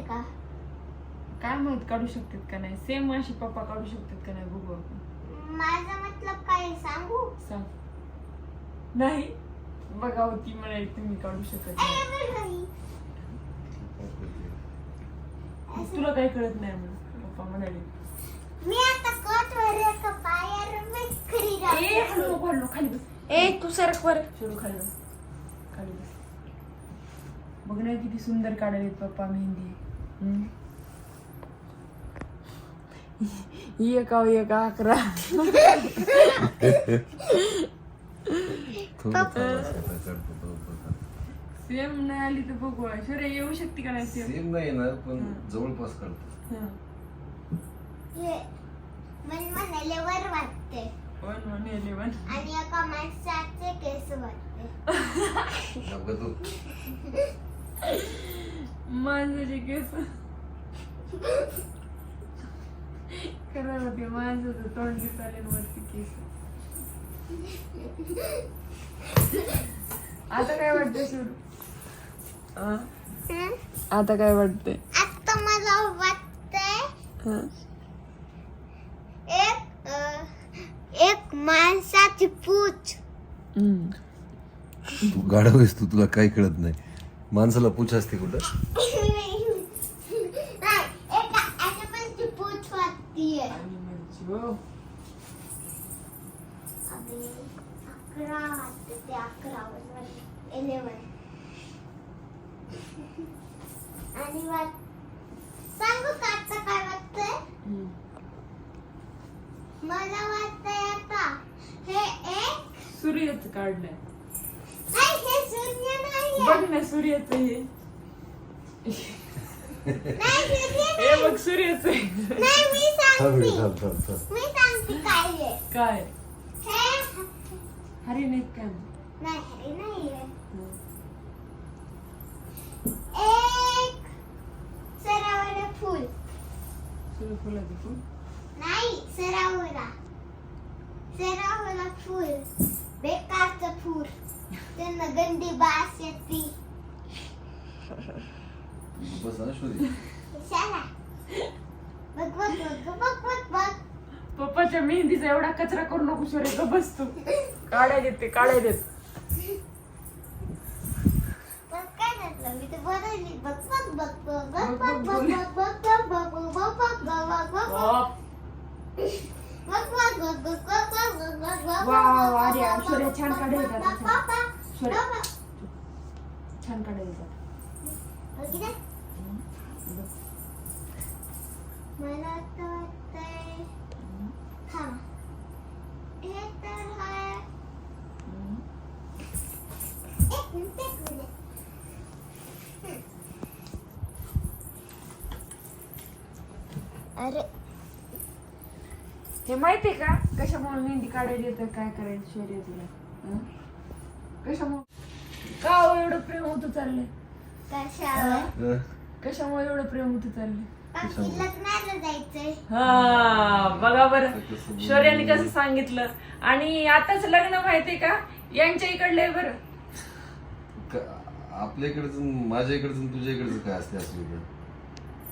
का? काय माहित काढू शकतात का नाही. सेम अशी पप्पा काढू शकतात का नाही बघू आपण. माझा मतलब काय सांगू? सांग. नाही बघा होती म्हणाली तुम्ही काढू शकत नाही. तुला काही कळत नाही म्हणून पप्पा म्हणाले. मी आता कोटवर का पायावर मी खरी ए हळू नको, हळू नको, खाली बस. ए तू सरक वर. छोडू खाली बस, खाली बस. बघ ना किती सुंदर काढले पप्पा मेहंदी. एक 11. सेम नाही आली तर बघू. ऐश्वर्या येऊ शकते का नाही सेम? सेम नाही येणार पण जवळपास काढतो. हे मन म्हणाले वर वाटते 111. आणि एका माणसाचे केस वाटते. नको तू. माणसाचे केस खरं होते. माणसाचं तोंड दिसायला वरती केस. आता काय वाटतंय सुरू? आता काय वाटतंय? आता मला वाटतंय एक माणसाची पूछ. तू गाढव आहेस तू, तुला काही कळत नाही. माणसाला पूछ असते कुठं? नाही, एका ॲनिमलची पूछ वाटतीये. अबे 11 वाटते ते 11 11. आणि सांगू का आता काय वाटतंय? मला वाटतंय आता हे एक सूर्याचं काढलंय. नाही, हे सूर्य नाहीये. बघ ना सूर्याचं हे. नाही, सूर्य हे बघ सूर्याचं आहे. नाही. मी सांगते थांब, थांब, थांब. मी सांगते काय आहे. काय हे हरी नाही काय? नाही, हे नाहीये. एक सरावर फुल. सूर्यफुलाचं फुल. नाही, सरावला फुल. बेकारचं फुल. त्यांना गंदी बास येते. बस ना शोधी. शाला. बघ बघ बघ बघ बघ बघ. पप्पाच्या मेहंदीचा एवढा कचरा करू नको सूर्य. ग बस तू. काढाय देते काढाय देत. बघ काय म्हटलं मी तर बनवली. बघ बघ बघ बघ बघ बघ बघ बघ बघ बघ बघ बघ बघ बघ बघ बघ बघ. वाव, अरे ऐश्वर्या छान काढायला येतात. ऐश्वर्या छान काढायला येतात. मला आता वाटतंय थांब. हे तर आहे. एक मिनिट. अरे हे माहितीये का कशामुळे मेहंदी काढायला येतं? काय करायचं शौर्य तुला? कशामुळे? का हो एवढं प्रेम होतं चाललंय? कशावर? कशामुळे एवढं प्रेम होतं चाललंय? लग्नाला जायचंय. हा बघा बरं शौर्याने कसं सांगितलं. आणि आताच लग्न माहितीये का यांच्या इकडलंय बरं. आपल्या इकडचं माझ्या इकडचं तुझ्या इकडचं काय असते असं इकडं?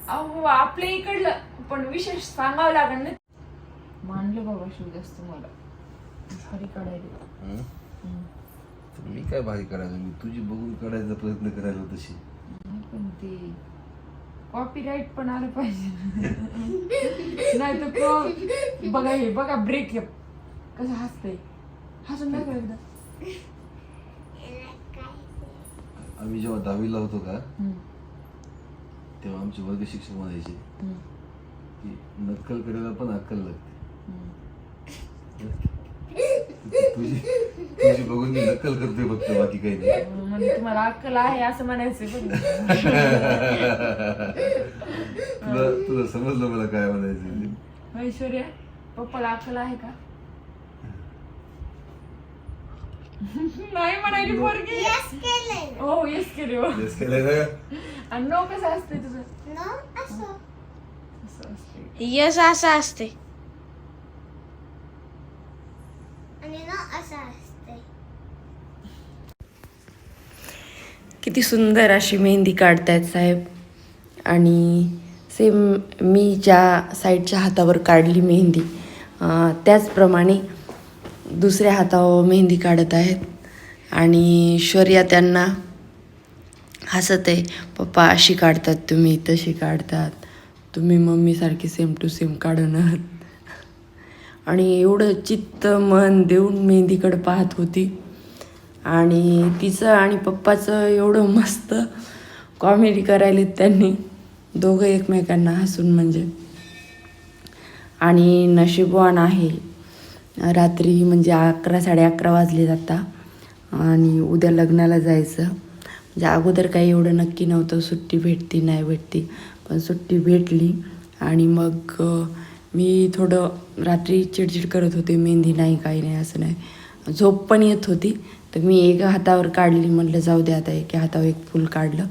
अहो आपल्या इकडलं पण विशेष सांगावं लागेल ना. मानलं बाबा शिव जास्त मला भारी काढायला. तर मी काय भारी काढायचं? मी तुझी बघून काढायचा प्रयत्न करायला तशी. पण ते कॉपीराईट पण आलं पाहिजे. नाही तर बघा हे बघा ब्रेक कसं हसतंय. हसून दाखव एकदा. आम्ही जेव्हा 10वीला होतो का तेव्हा आमचे वर्ग शिक्षक म्हणायचे की नक्कल करायला पण अक्कल लागते. तुझी बघून मी नक्कल करतोय फक्त, बाकी काही नाही. म्हणजे तुम्हाला अक्कल आहे असं म्हणायचं. तुला समजलं मला काय म्हणायचं? ऐश्वर्या पप्पाला अक्कल आहे का? नाही म्हणायची पोरगी. यस केलंय. हो येस केली हो. Yes केलंय ना? आणि नो कसं असते तुझं? नो असं. असं असते. यस असं असते. आणि नो असं असते. किती सुंदर अशी मेहंदी काढतायत साहेब. आणि सेम मी ज्या साईडच्या हातावर काढली मेहंदी त्याचप्रमाणे दुसऱ्या हातावर मेहंदी काढत आहेत. आणि शौर्या त्यांना हसत आहे, पप्पा अशी काढतात तुम्ही, तशी काढतात तुम्ही, मम्मीसारखी सेम टू सेम काढणार. आणि एवढं चित्त मन देऊन मेहंदीकडे पाहत होती. आणि तिचं आणि पप्पाचं एवढं मस्त कॉमेडी करायला त्यांनी दोघं एकमेकांना हसून म्हणजे. आणि नशीबवान आहे, रात्री म्हणजे 11 साडे 11 वाजले जाता आणि उद्या लग्नाला जायचं. म्हणजे अगोदर काही एवढं नक्की नव्हतं सुट्टी भेटती नाही भेटती, पण सुट्टी भेटली. आणि मग मी थोडं रात्री चिडचिड करत होते, मेहंदी नाही काही नाही असं नाही, झोप पण येत होती. तर मी एका हातावर काढली, म्हटलं जाऊ द्या आता एका हातावर एक फुल काढलं,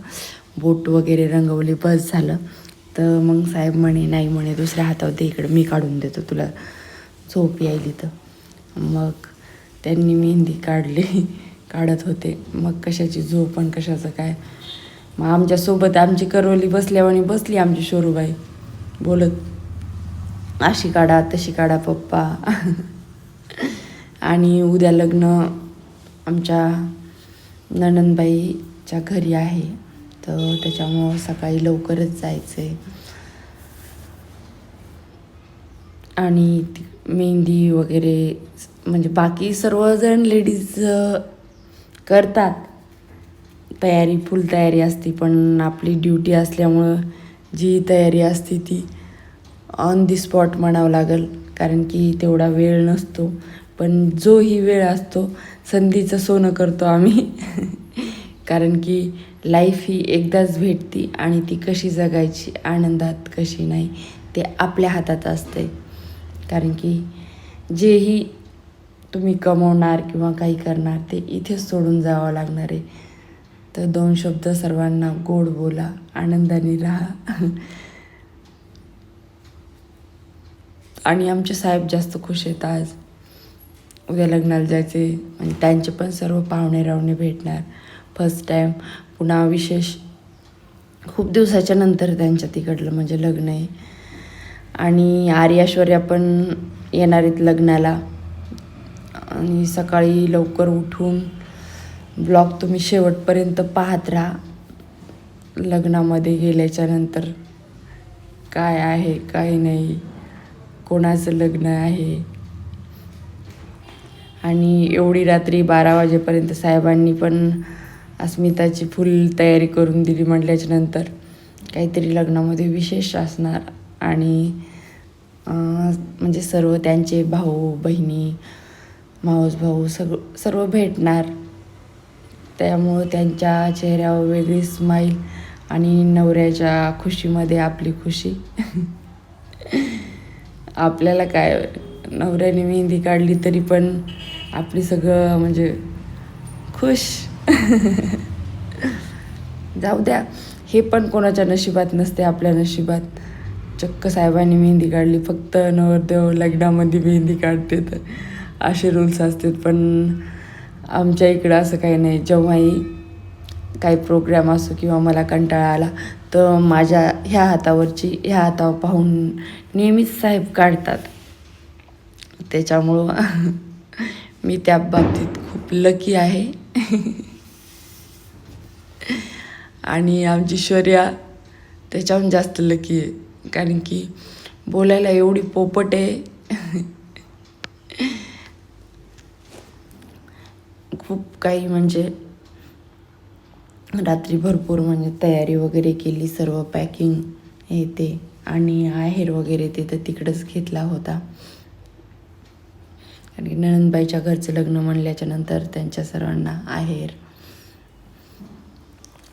बोट वगैरे रंगवली, बस झालं. तर मग साहेब म्हणे नाही म्हणे दुसऱ्या हातावर दे इकडं, मी काढून देतो तुला झोप यायली. तर मग त्यांनी मेहंदी काढत होते. मग कशाची झोप आणि कशाचं काय. मग आमच्यासोबत आमची करवली बसल्यावानी बसली आमची शोरूबाई बोलत, अशी काढा तशी काढा पप्पा. आणि उद्या लग्न आमच्या नणंदबाईच्या घरी आहे, तर त्याच्यामुळं सकाळी लवकरच जायचं आहे. आणि मेहंदी वगैरे म्हणजे बाकी सर्वजण लेडीज करतात तयारी, फुल तयारी असते, पण आपली ड्युटी असल्यामुळं जी तयारी असते ती ऑन दी स्पॉट म्हणावं लागेल, कारण की तेवढा वेळ नसतो. पण जो ही वेळ असतो संधीचं सोनं करतो आम्ही. कारण की लाईफ ही एकदाच भेटती आणि ती कशी जगायची आनंदात कशी नाही ते आपल्या हातात असते. कारण की जेही तुम्ही कमवणार किंवा काही करणार ते इथेच सोडून जावं लागणार आहे. तर 2 शब्द सर्वांना गोड बोला, आनंदाने राहा. आणि आमचे साहेब जास्त खुश आहेत आज, उद्या लग्नाला जायचे. म्हणजे त्यांचे पण सर्व पाहुणे रावणे भेटणार फर्स्ट टाईम. पुन्हा विशेष खूप दिवसाच्या नंतर त्यांच्या तिकडलं म्हणजे लग्न आहे. आणि आर्याश्वर्या पण येणार आहेत लग्नाला. आणि सकाळी लवकर उठून ब्लॉग तुम्ही शेवटपर्यंत पाहत राहा. लग्नामध्ये गेल्याच्या नंतर काय आहे काय नाही, कोणाचं लग्न आहे. आणि एवढी रात्री 12 वाजेपर्यंत साहेबांनी पण अस्मिताची फुल तयारी करून दिली म्हटल्याच्या नंतर काहीतरी लग्नामध्ये विशेष असणार. आणि म्हणजे सर्व त्यांचे भाऊ बहिणी मावस भाऊ सर्व भेटणार. त्यामुळं त्यांच्या चेहऱ्यावर वेगळी स्माईल आणि नवऱ्याच्या खुशीमध्ये आपली खुशी. आपल्याला काय, नवऱ्याने मेहंदी काढली तरी पण आपली सगळं म्हणजे खुश. जाऊ द्या, हे पण कोणाच्या नशिबात नसते, आपल्या नशिबात. चक्क साहेबांनी मेहंदी काढली, फक्त नवरदेव लग्नामध्ये मेहंदी काढते तर असे रूल्स असतात. पण आमच्या इकडं असं काही नाही. जेव्हाही काही प्रोग्राम असो किंवा मला कंटाळा आला तर माझ्या ह्या हातावर पाहून नेहमीच साहेब काढतात. त्याच्यामुळं मी त्या बाबतीत खूप लकी आहे. आणि आमची शौर्या त्याच्याहून जास्त लकी आहे, कारण की बोलायला एवढी पोपट आहे. खूप काही म्हणजे रात्री भरपूर म्हणजे तयारी वगैरे केली, सर्व पॅकिंग हे ते. आणि आहेर वगैरे ते तर तिकडंच घेतला होता. आणि नणंदबाईच्या घरचं लग्न म्हणल्याच्या नंतर त्यांच्या सर्वांना आहेर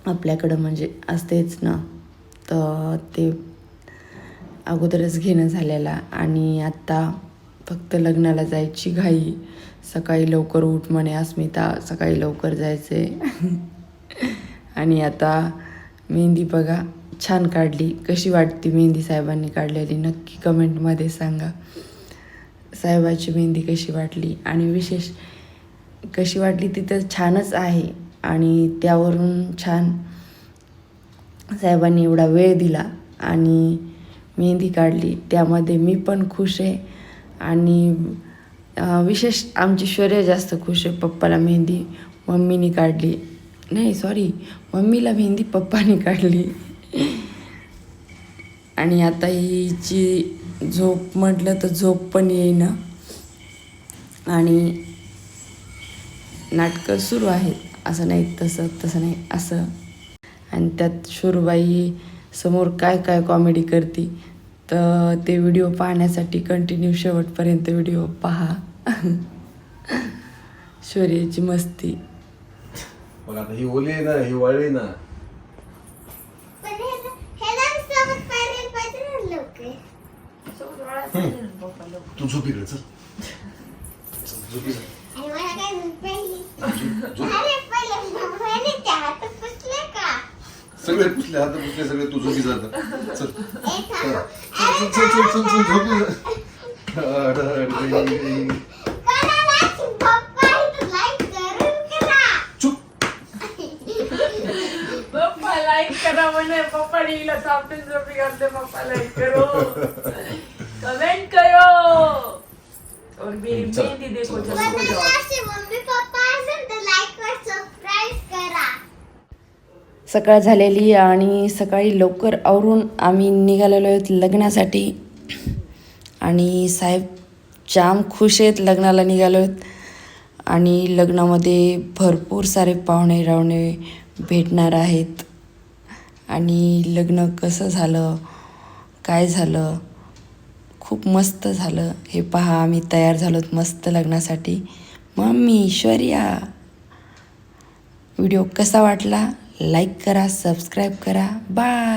आपल्याकडं म्हणजे असतेच ना, तर ते अगोदरच घेणं झालेला. आणि आत्ता फक्त लग्नाला जायची घाई. सकाळी लवकर उठ म्हणे अस्मिता, सकाळी लवकर जायचे. आणि आता मेहंदी बघा छान काढली. कशी वाटते मेहंदी साहेबांनी काढलेली नक्की कमेंटमध्ये सांगा. साहेबाची मेहंदी कशी वाटली आणि विशेष कशी वाटली ती तर छानच आहे. आणि त्यावरून छान साहेबांनी एवढा वेळ दिला आणि मेहंदी काढली, त्यामध्ये मी पण खुश आहे. आणि विशेष आमची शौर्य जास्त खुश आहे. पप्पाला मेहंदी मम्मीने काढली, नाही सॉरी, मम्मीला मेहंदी पप्पाने काढली. आणि आता हिची झोप म्हटलं तर झोप पण येईना आणि नाटकं सुरू आहेत, असं नाही तसं, तसं नाही असं. आणि त्यात शोरूबाई समोर काय काय कॉमेडी करते, तर ते व्हिडिओ पाहण्यासाठी कंटिन्यू शेवटपर्यंत व्हिडिओ पहा. शौर्याची मस्ती. मग आता ही ओली आहे ना, ही वाळली ना. पण ह्याला सोबत पाहिजे पाहिजे ना लवकर. तू झोपीकडे चल. झोपी जा. आणि मला काय झोप पाहिली. अरे पहिले मम्मीने त्या हात पुसले का? सगळे पुसले, हात पुसले सगळे, तू झोपी जा आता. चल ए थांब. चल चल चल चल चल झोपी जा. अरे कोणाला पप्पा इथं लाईक करून करा. चुप. पप्पा लाईक करा म्हणे, पप्पा नीला चापटून झोपी घालते. पप्पा लाईक करो, कमेंट करो और मेरी मेहंदी देखो. कोणाला असे मम्मी पप्पा असेल तर लाईक वर सबस्क्राईब करा. सकाळ झालेली आणि सकाळी लवकर आवरून आम्ही निघालेलो आहेत लग्नासाठी. आणि साहेब जाम खुश आहेत, लग्नाला निघालो आहेत. आणि लग्नामध्ये भरपूर सारे पाहुणे रावणे भेटणार आहेत. आणि लग्न कसं झालं, काय झालं, खूप मस्त झालं. हे पहा, आम्ही तयार झालोत मस्त लग्नासाठी. मम्मी, शौर्या. व्हिडिओ कसा वाटला लाईक करा, सबस्क्राईब करा. बाय.